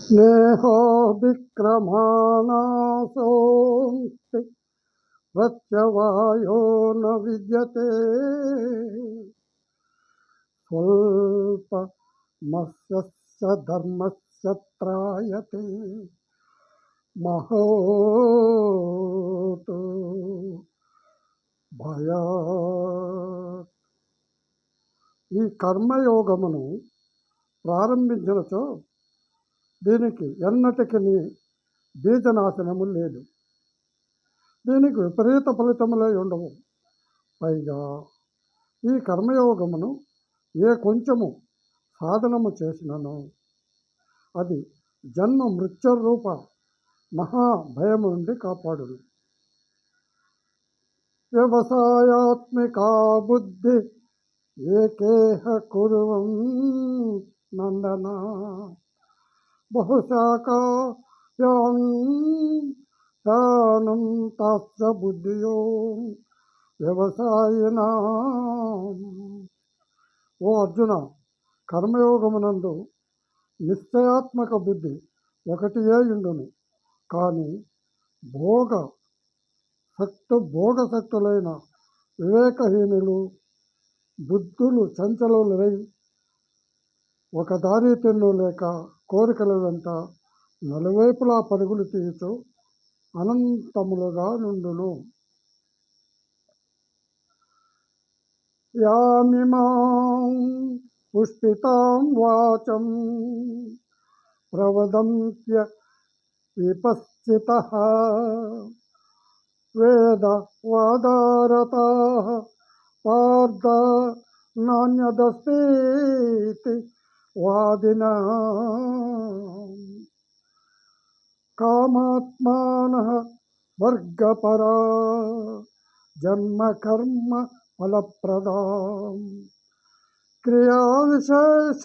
స్నేహో విక్రమానాశోస్తి ప్రత్యవాయో న విద్యతే స్వల్ప మత్స్యస్య ధర్మస్య త్రాయతే మహోతు భయాత్. ఈ కర్మయోగమును ప్రారంభించినచో దీనికి ఎన్నటికి బీజనాశనము లేదు. దీనికి విపరీత ఫలితములే ఉండవు. పైగా ఈ కర్మయోగమును ఏ కొంచెము సాధనము చేసినను అది జన్మ మృత్యురూప మహాభయము నుండి కాపాడును. వ్యవసాయాత్మికా బుద్ధి ఏకేహ కురువం నందన బహుశాఖాయానం తాస్య బుద్ధియో వ్యవసాయినా. ఓ అర్జున, కర్మయోగమునందు నిశ్చయాత్మక బుద్ధి ఒకటియే ఉండును. కానీ భోగశక్తులైన వివేకహీనులు బుద్ధులు చంచలులై ఒక దారి తెన్ను లేక కోరికల వెంట నలువైపులా పరుగులు తీయచు అనంతములుగా నుండును. యామిమాం పుష్పితాం వాచం ప్రవదంత్య విపశ్చితః వేద వాదారతాః పార్థ నాన్యదస్తి వాదినః కామాత్మానః వర్గపరా జన్మ కర్మ ఫలప్రదాం క్రియా విశేష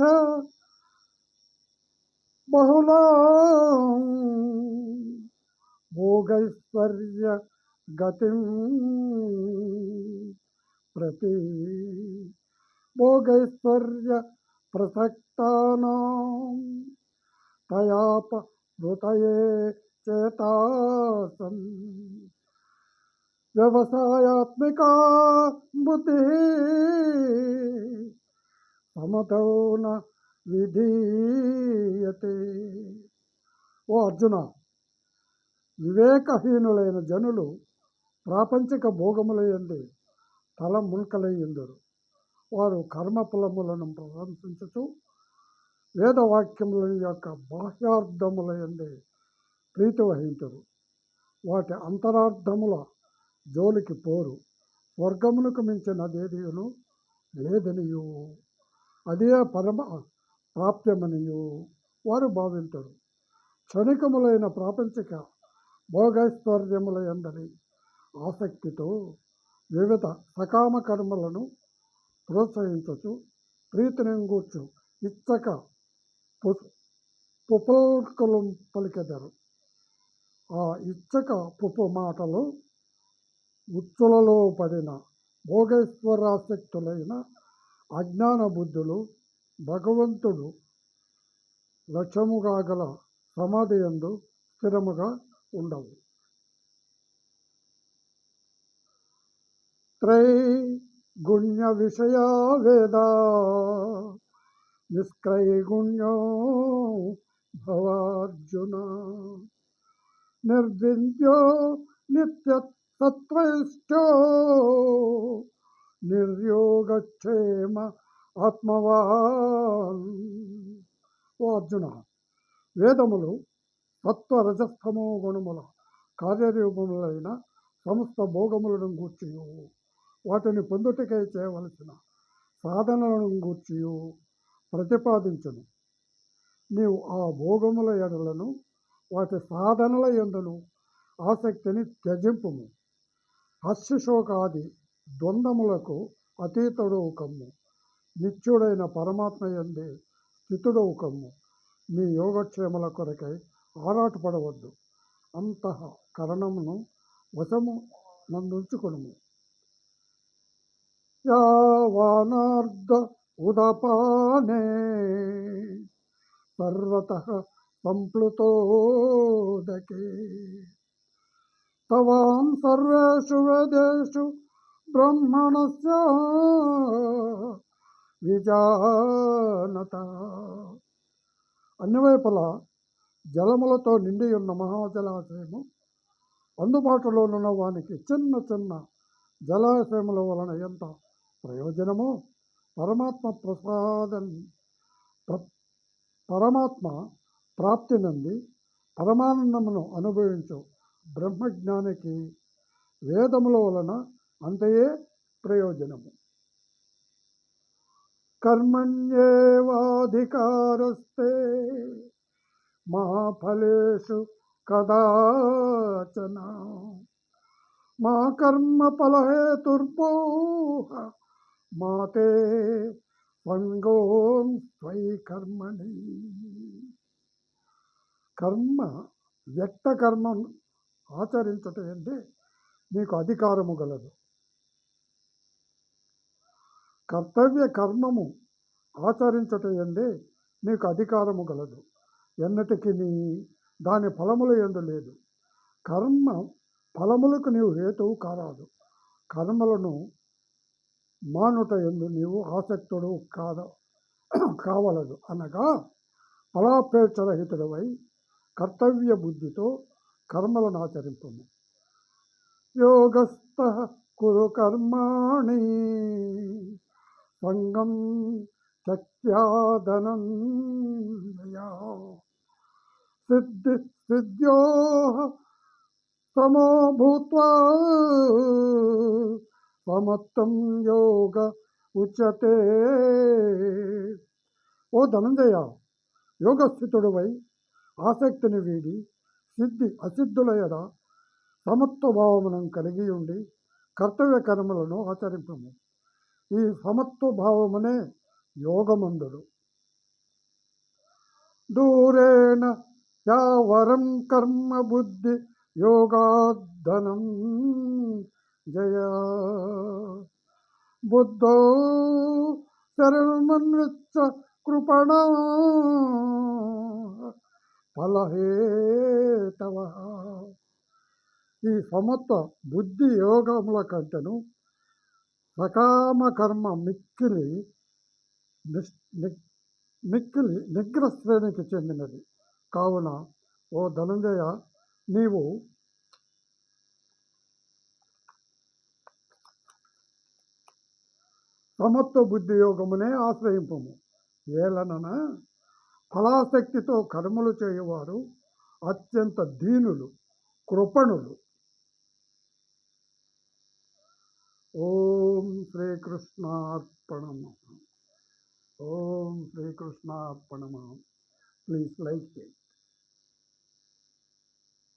బహుళాం భోగైశ్వర్య గతిం ప్రతి భోగైశ్వర్య ప్రసక్తానాం తయాపహృతయే చేతాసం వ్యవసాయాత్మికా బుద్ధి సమతో న విధీయతే. ఓ అర్జున, వివేకహీనులైన జనులు ప్రాపంచిక భోగములయందు తల ముల్కలయ్యుందురు. వారు కర్మఫలములను ప్రశంసించుచు వేదవాక్యముల యొక్క బాహ్యార్థములయందే ప్రీతి వహించరు. వాటి అంతరార్థముల జోలికి పోరు. స్వర్గమునకు మించినదేదియును లేదనియు అదే పరమ ప్రాప్యమనియు వారు భావించరు. క్షణికములైన ప్రాపంచిక భోగైశ్వర్యముల యందరి ఆసక్తితో వివిధ సకామ కర్మలను ప్రోత్సహించచ్చు ప్రీతిని గూర్చు ఇచ్చక పుపల్కలు పలికెదరు. ఆ ఇచ్చక పుపు మాటలు ఉచ్చులలో పడిన భోగేశ్వరాసక్తులైన అజ్ఞాన బుద్ధులు భగవంతుడు లక్ష్యముగా గల సమాధి యందు స్థిరముగా ఉండవు. త్రైగుణ్య విషయా వేద నిష్క్రైగుణ్యో భవార్జున నిర్విద్యో నిత్యసత్వైష్టో నిర్యోగక్షేమ ఆత్మవాన్. ఓ అర్జున, వేదములు సత్వరజస్తమో గుణముల కార్యరూపములైన సమస్త భోగములను గూర్చియు వాటిని పొందుటకై చేయవలసిన సాధనలను గూర్చియు ప్రతిపాదించును. నీవు ఆ భోగముల ఎడలను వాటి సాధనల యందును ఆసక్తిని త్యజింపుము. హర్షశోకాది ద్వంద్వములకు అతీతుడవు కమ్ము. నిత్యుడైన పరమాత్మ యందే స్థితుడవు కమ్ము. నీ యోగక్షేమల కొరకై ఆరాటపడవద్దు. అంతఃకరణమును వశము నందుంచుకొనుము. యావానార్ధ ఉదపానే సర్వతః సంప్లుతోదకే తవాం సర్వేషు వేదేషు బ్రహ్మణస్య విజానత. అన్ని వైపులా జలములతో నిండి ఉన్న మహాజలాశయము అందుబాటులోనున్న వానికి చిన్న చిన్న జలాశయముల వలన ఎంత ప్రయోజనమో పరమాత్మ ప్రాప్తి నుండి పరమానందమును అనుభవించు బ్రహ్మజ్ఞానికి వేదముల వలన అంతయే ప్రయోజనము. కర్మణ్యేవాధికారస్తే మా ఫలేషు కదాచన మా కర్మ ఫలహేతుర్భూః మాతే సంగోం త్వయి కర్మణి. కర్మ వ్యక్త కర్మం ఆచరించుట అంటే నీకు అధికారము గలదు. కర్తవ్య కర్మము ఆచరించుట ఎందే నీకు అధికారము గలదు. ఎన్నటికి దాని ఫలములు ఎందు లేదు. కర్మ ఫలములకు నీవు హేతువు కారాదు. కర్మలను మానుట ఎందు నీవు ఆసక్తుడు కావలదు అనగా ఫలాపేక్షరహితుడవై కర్తవ్య బుద్ధితో కర్మలను ఆచరింపము. యోగస్థః కురు కర్మాణి సంగం త్యక్త్యా ధనంజయా సిద్ధ్యోః సమో భూత్వా సమత్వం యోగ ఉచ్యతే. ఓ ధనంజయ, యోగస్థితుడువై ఆసక్తిని వీడి సిద్ధి అసిద్ధుల ఎడ సమత్వ భావమును కలిగి ఉండి కర్తవ్య కర్మలను ఆచరింపము. ఈ సమత్వ భావమునే యోగమందుడు. దూరేణ యావరం కర్మ బుద్ధి యోగాద్ధనం జయ బుద్ధో శరణమన్విచ్చ కృపణ ఫలహేతవ. ఈ సమత్వ బుద్ధి యోగముల కంటెను సకామ కర్మ మిక్కిలి నిగ్ర శ్రేణికి చెందినది. కావున ఓ ధనంజయ, నీవు సమత్వ బుద్ధి యోగమునే ఆశ్రయింపము. ఏలనన ఫలాసక్తితో కర్మలు చేయువారు అత్యంత దీనులు, కృపణులు. ఓం శ్రీకృష్ణార్పణమస్తు. ఓం శ్రీకృష్ణార్పణమస్తు. ప్లీజ్ లైక్ చేయండి.